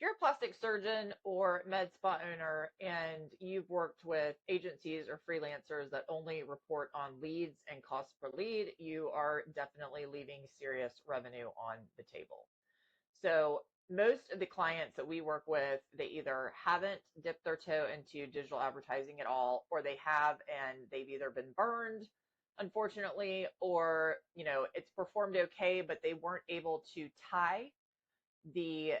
you're a plastic surgeon or med spa owner and you've worked with agencies or freelancers that only report on leads and cost per lead, you are definitely leaving serious revenue on the table. So most of the clients that we work with, they either haven't dipped their toe into digital advertising at all, or they have and they've either been burned, unfortunately, or it's performed okay, but they weren't able to tie the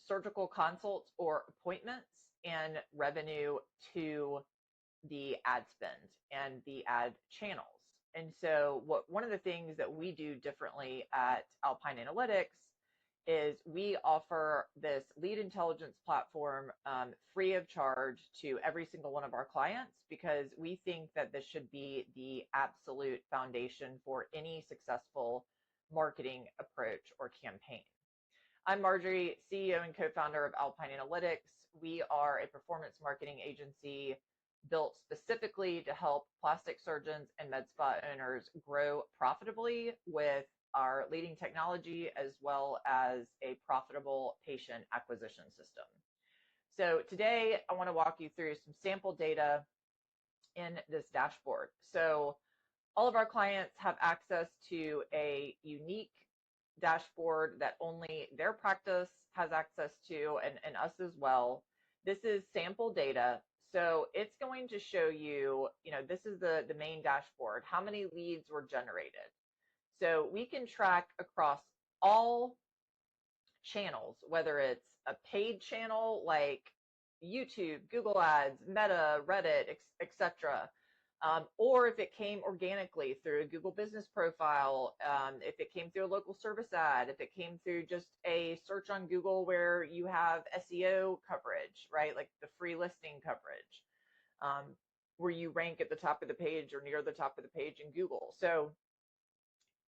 surgical consults or appointments and revenue to the ad spend and the ad channels. And so one of the things that we do differently at Alpine Analytix is we offer this lead intelligence platform free of charge to every single one of our clients, because we think that this should be the absolute foundation for any successful marketing approach or campaign. I'm Marjorie, CEO and co-founder of Alpine Analytix. We are a performance marketing agency built specifically to help plastic surgeons and med spa owners grow profitably with our leading technology, as well as a profitable patient acquisition system. So today I want to walk you through some sample data in this dashboard. So all of our clients have access to a unique dashboard that only their practice has access to, and us as well. This is sample data. So it's going to show you, this is the main dashboard, how many leads were generated. So we can track across all channels, whether it's a paid channel like YouTube, Google Ads, Meta, Reddit, etc. Or if it came organically through a Google business profile, if it came through a local service ad, if it came through just a search on Google where you have SEO coverage, right? Like the free listing coverage, where you rank at the top of the page or near the top of the page in Google. So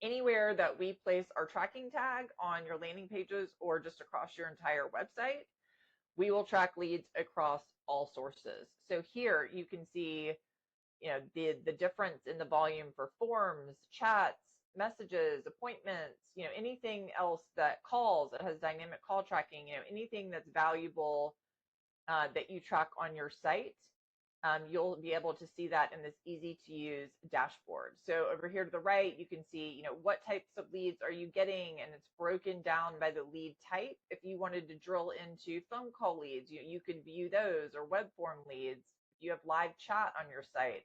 anywhere that we place our tracking tag on your landing pages or just across your entire website, we will track leads across all sources. So here you can see the difference in the volume for forms, chats, messages, appointments, anything else that calls, that has dynamic call tracking, anything that's valuable that you track on your site. You'll be able to see that in this easy to use dashboard. So over here to the right, you can see, what types of leads are you getting, and it's broken down by the lead type. If you wanted to drill into phone call leads, you could view those, or web form leads. You have live chat on your site,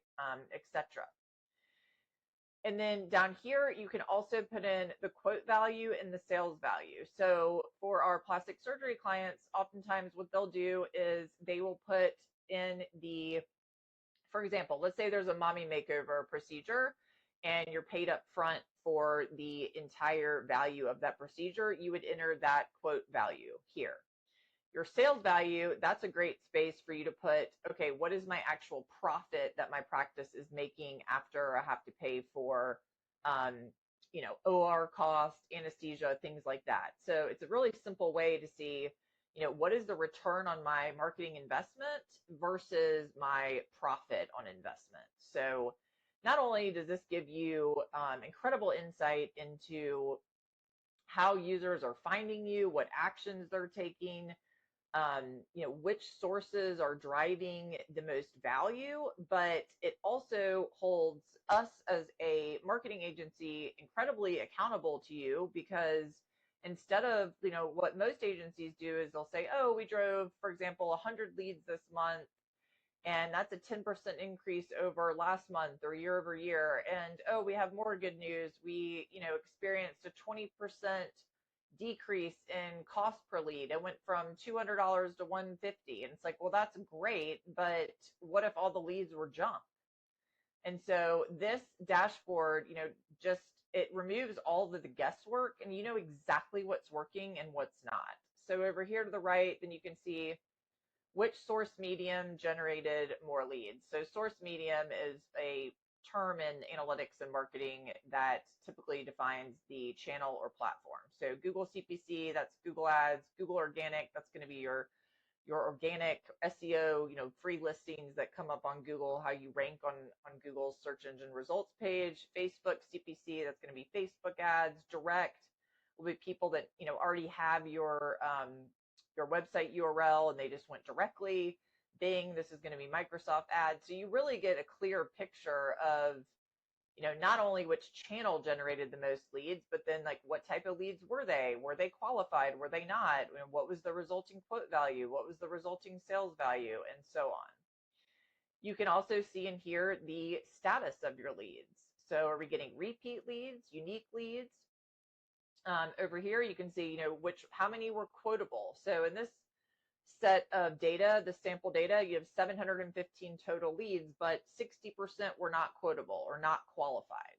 etc. And then down here, you can also put in the quote value and the sales value. So for our plastic surgery clients, oftentimes what they'll do is they will put in for example, let's say there's a mommy makeover procedure and you're paid up front for the entire value of that procedure. You would enter that quote value here. Your sales value, that's a great space for you to put, okay, what is my actual profit that my practice is making after I have to pay for, OR costs, anesthesia, things like that. So it's a really simple way to see, what is the return on my marketing investment versus my profit on investment. So not only does this give you incredible insight into how users are finding you, what actions they're taking, which sources are driving the most value, but it also holds us as a marketing agency incredibly accountable to you, because instead of, what most agencies do is they'll say, oh, we drove, for example, 100 leads this month, and that's a 10% increase over last month or year over year. And, oh, we have more good news. We, experienced a 20% decrease in cost per lead. It went from $200 to $150. And it's like, well, that's great, but what if all the leads were junk? And so this dashboard, it removes all of the guesswork, and you know exactly what's working and what's not. So over here to the right, then you can see which source medium generated more leads. So source medium is a term in analytics and marketing that typically defines the channel or platform. So Google CPC, that's Google Ads. Google Organic, that's going to be your organic SEO, free listings that come up on Google, how you rank on Google's search engine results page. Facebook CPC, that's going to be Facebook ads. Direct, will be people that, already have your website URL and they just went directly. Bing, this is going to be Microsoft ads. So you really get a clear picture of, not only which channel generated the most leads, but then like what type of leads were they? Were they qualified? Were they not? And what was the resulting quote value? What was the resulting sales value? And so on. You can also see in here the status of your leads. So are we getting repeat leads, unique leads? Over here, you can see, how many were quotable. So in this set of data, the sample data, you have 715 total leads, but 60% were not quotable or not qualified.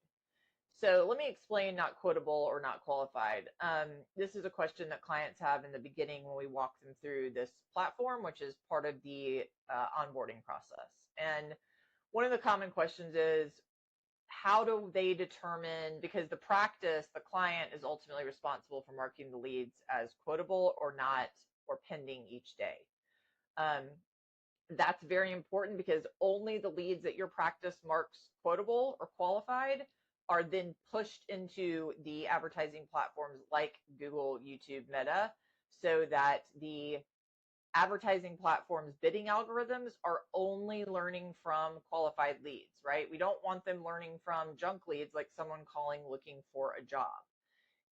So let me explain not quotable or not qualified. This is a question that clients have in the beginning when we walk them through this platform, which is part of the onboarding process. And one of the common questions is, how do they determine, because the practice, the client is ultimately responsible for marking the leads as quotable or not, or pending each day. That's very important because only the leads that your practice marks quotable or qualified are then pushed into the advertising platforms like Google, YouTube, Meta, so that the advertising platforms bidding algorithms are only learning from qualified leads, right? We don't want them learning from junk leads like someone calling looking for a job.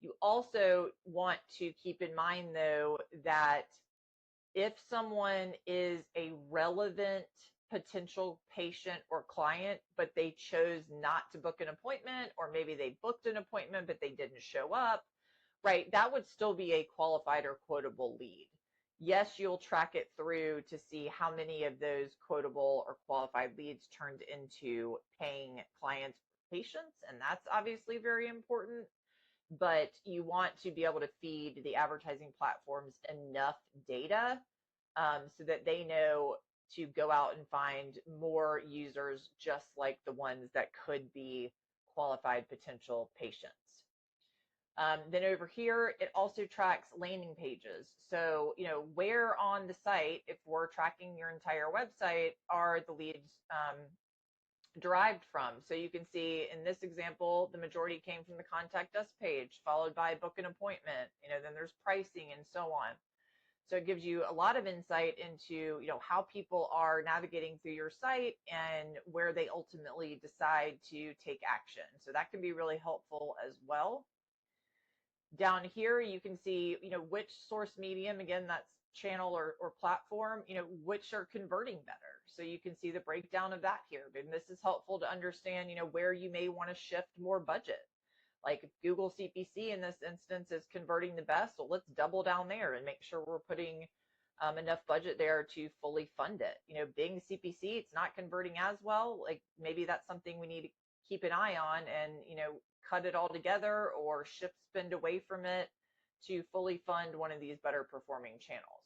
You also want to keep in mind, though, that if someone is a relevant potential patient or client, but they chose not to book an appointment, or maybe they booked an appointment, but they didn't show up, right? That would still be a qualified or quotable lead. Yes, you'll track it through to see how many of those quotable or qualified leads turned into paying clients or patients, and that's obviously very important. But you want to be able to feed the advertising platforms enough data so that they know to go out and find more users just like the ones that could be qualified potential patients. Then over here, it also tracks landing pages. So, where on the site, if we're tracking your entire website, are the leads derived from? So you can see in this example, the majority came from the contact us page, followed by book an appointment, then there's pricing and so on. So it gives you a lot of insight into, how people are navigating through your site and where they ultimately decide to take action. So that can be really helpful as well. Down here, you can see, which source medium, again, that's channel or platform, which are converting better. So you can see the breakdown of that here. And this is helpful to understand, where you may want to shift more budget. Like if Google CPC in this instance is converting the best, well, let's double down there and make sure we're putting enough budget there to fully fund it. Bing CPC, it's not converting as well. Like maybe that's something we need to keep an eye on and, cut it all together or shift spend away from it to fully fund one of these better performing channels.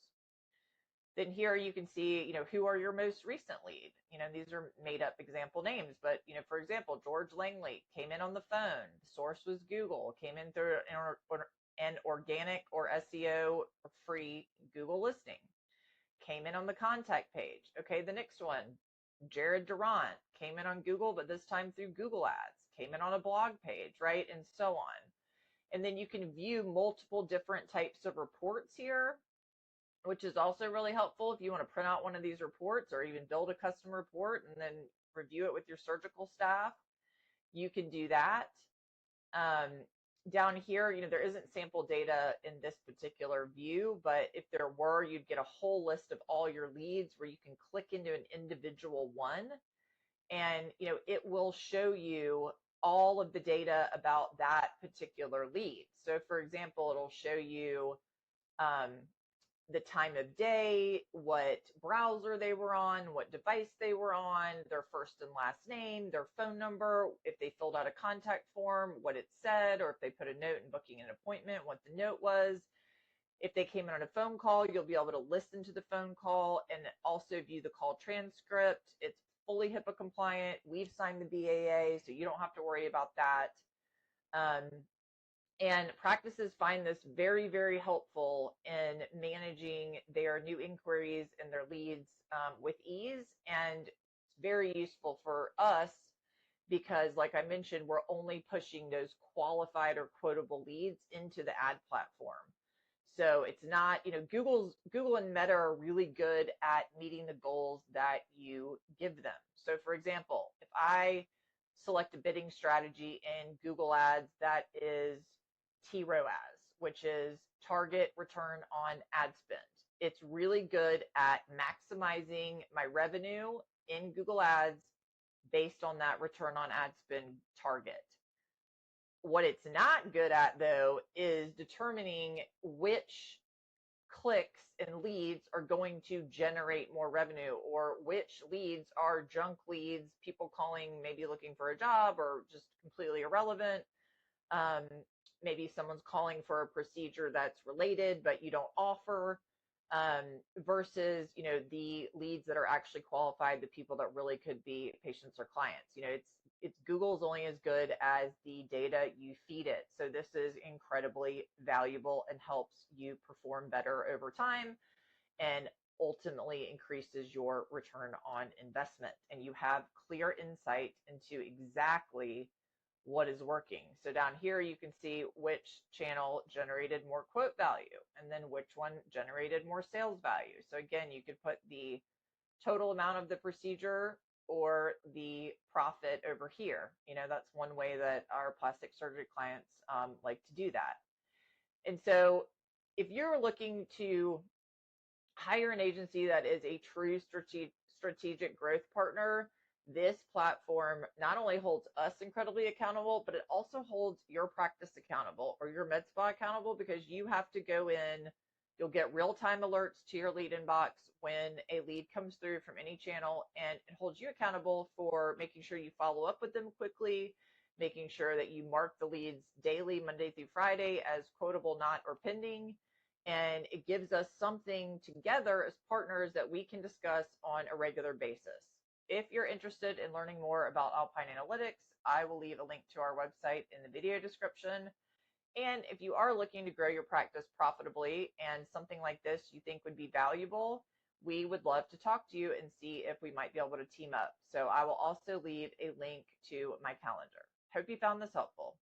Then here you can see, who are your most recent lead. These are made up example names, but, for example, George Langley came in on the phone. The source was Google, came in through an organic or SEO free Google listing, came in on the contact page. Okay, the next one, Jared Durant, came in on Google, but this time through Google Ads, came in on a blog page, right? And so on. And then you can view multiple different types of reports here, which is also really helpful if you want to print out one of these reports or even build a custom report and then review it with your surgical staff. You can do that. Down here, there isn't sample data in this particular view, but if there were, you'd get a whole list of all your leads where you can click into an individual one, and it will show you all of the data about that particular lead. So for example, it'll show you the time of day, what browser they were on, what device they were on, their first and last name, their phone number, if they filled out a contact form, what it said, or if they put a note in booking an appointment, what the note was. If they came in on a phone call, you'll be able to listen to the phone call and also view the call transcript. It's fully HIPAA compliant. We've signed the BAA, so you don't have to worry about that. And practices find this very, very helpful in managing their new inquiries and their leads with ease. And it's very useful for us because like I mentioned, we're only pushing those qualified or quotable leads into the ad platform. So it's not, Google and Meta are really good at meeting the goals that you give them. So for example, if I select a bidding strategy in Google Ads that is TROAS, which is target return on ad spend. It's really good at maximizing my revenue in Google Ads based on that return on ad spend target. What it's not good at, though, is determining which clicks and leads are going to generate more revenue, or which leads are junk leads, people calling, maybe looking for a job or just completely irrelevant. Um, Maybe someone's calling for a procedure that's related, but you don't offer, um, versus, the leads that are actually qualified, the people that really could be patients or clients. It's Google's only as good as the data you feed it. So this is incredibly valuable and helps you perform better over time and ultimately increases your return on investment. And you have clear insight into exactly what is working. So down here, you can see which channel generated more quote value and then which one generated more sales value. So again, you could put the total amount of the procedure or the profit over here. That's one way that our plastic surgery clients like to do that. And so if you're looking to hire an agency that is a true strategic growth partner, this platform not only holds us incredibly accountable, but it also holds your practice accountable or your med spa accountable, because you have to go in. You'll get real-time alerts to your lead inbox when a lead comes through from any channel, and it holds you accountable for making sure you follow up with them quickly, making sure that you mark the leads daily, Monday through Friday, as quotable, not, or pending. And it gives us something together as partners that we can discuss on a regular basis. If you're interested in learning more about Alpine Analytix, I will leave a link to our website in the video description. And if you are looking to grow your practice profitably and something like this you think would be valuable, we would love to talk to you and see if we might be able to team up. So I will also leave a link to my calendar. Hope you found this helpful.